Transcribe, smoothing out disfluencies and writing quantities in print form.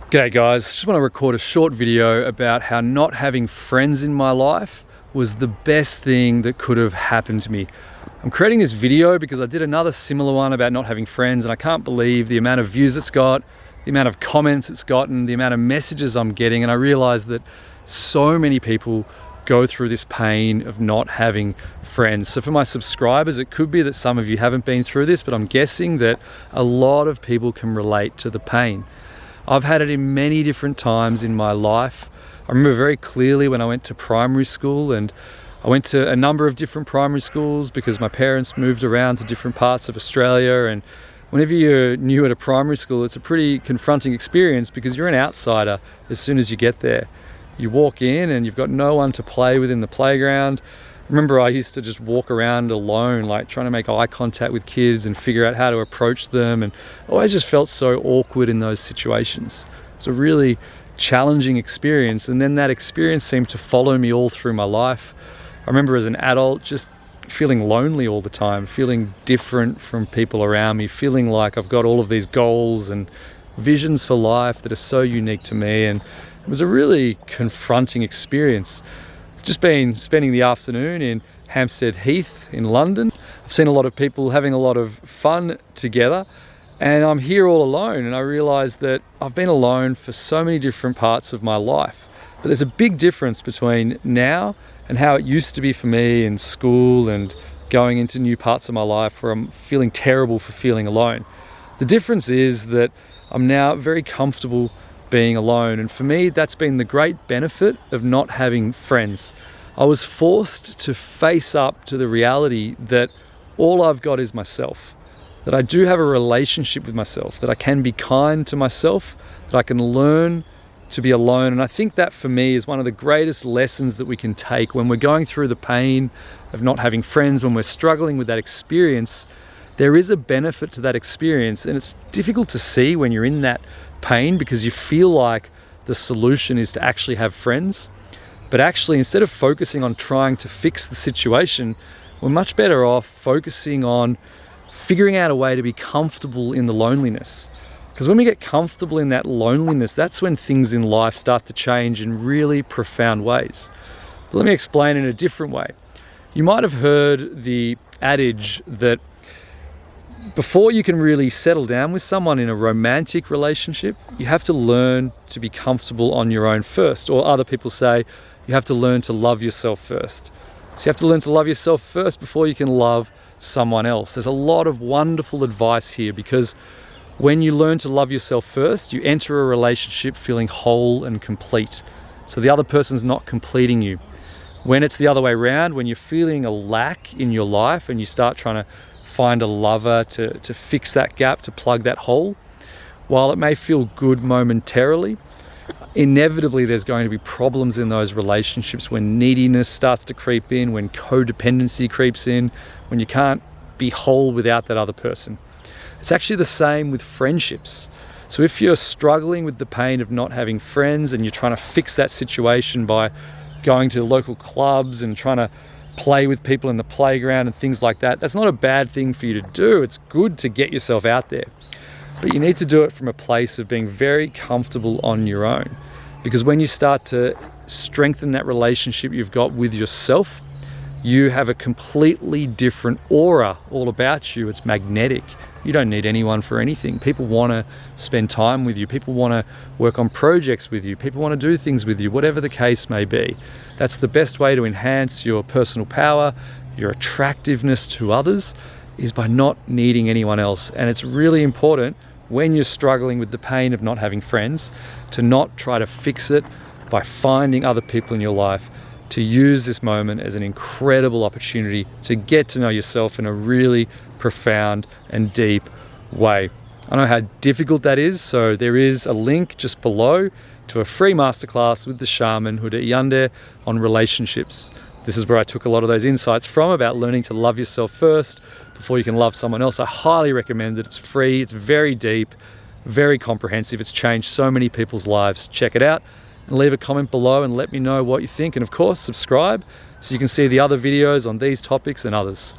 G'day guys, just want to record a short video about how not having friends in my life was the best thing that could have happened to me. I'm creating this video because I did another similar one about not having friends, and I can't believe the amount of views it's got, the amount of comments it's gotten, the amount of messages I'm getting, and I realized that so many people go through this pain of not having friends. So for my subscribers, it could be that some of you haven't been through this, but I'm guessing that a lot of people can relate to the pain. I've had it in many different times in my life. I remember very clearly when I went to primary school, and I went to a number of different primary schools because my parents moved around to different parts of Australia, and whenever you're new at a primary school, it's a pretty confronting experience because you're an outsider as soon as you get there. You walk in and you've got no one to play with in the playground. Remember, I used to just walk around alone, like trying to make eye contact with kids and figure out how to approach them, and I always just felt so awkward in those situations. It's a really challenging experience, and then that experience seemed to follow me all through my life. I remember as an adult just feeling lonely all the time, feeling different from people around me, feeling like I've got all of these goals and visions for life that are so unique to me, and it was a really confronting experience. Just been spending the afternoon in Hampstead Heath in London. I've seen a lot of people having a lot of fun together, and I'm here all alone, and I realized that I've been alone for so many different parts of my life. But there's a big difference between now and how it used to be for me in school and going into new parts of my life where I'm feeling terrible for feeling alone. The difference is that I'm now very comfortable being alone, and for me that's been the great benefit of not having friends. I was forced to face up to the reality that all I've got is myself, that I do have a relationship with myself, that I can be kind to myself, that I can learn to be alone. And I think that for me is one of the greatest lessons that we can take when we're going through the pain of not having friends, when we're struggling with that experience. There is a benefit to that experience, and it's difficult to see when you're in that pain because you feel like the solution is to actually have friends. But actually, instead of focusing on trying to fix the situation, we're much better off focusing on figuring out a way to be comfortable in the loneliness. Because when we get comfortable in that loneliness, that's when things in life start to change in really profound ways. But let me explain in a different way. You might have heard the adage that before you can really settle down with someone in a romantic relationship, you have to learn to be comfortable on your own first. Or other people say you have to learn to love yourself first. So you have to learn to love yourself first before you can love someone else. There's a lot of wonderful advice here, because when you learn to love yourself first, you enter a relationship feeling whole and complete. So the other person's not completing you. When it's the other way around, when you're feeling a lack in your life and you start trying to find a lover to fix that gap, to plug that hole, while it may feel good momentarily, inevitably there's going to be problems in those relationships when neediness starts to creep in, when codependency creeps in, when you can't be whole without that other person. It's actually the same with friendships. So if you're struggling with the pain of not having friends and you're trying to fix that situation by going to local clubs and trying to play with people in the playground and things like that, that's not a bad thing for you to do. It's good to get yourself out there. But you need to do it from a place of being very comfortable on your own. Because when you start to strengthen that relationship you've got with yourself, you have a completely different aura all about you. It's magnetic. You don't need anyone for anything. People want to spend time with you. People want to work on projects with you. People want to do things with you, whatever the case may be. That's the best way to enhance your personal power, your attractiveness to others, is by not needing anyone else. And it's really important when you're struggling with the pain of not having friends to not try to fix it by finding other people in your life, to use this moment as an incredible opportunity to get to know yourself in a really profound and deep way. I know how difficult that is, so there is a link just below to a free masterclass with the shaman Huda Yande on relationships. This is where I took a lot of those insights from about learning to love yourself first before you can love someone else. I highly recommend it. It's free, it's very deep, very comprehensive. It's changed so many people's lives. Check it out and leave a comment below and let me know what you think. And of course, subscribe so you can see the other videos on these topics and others.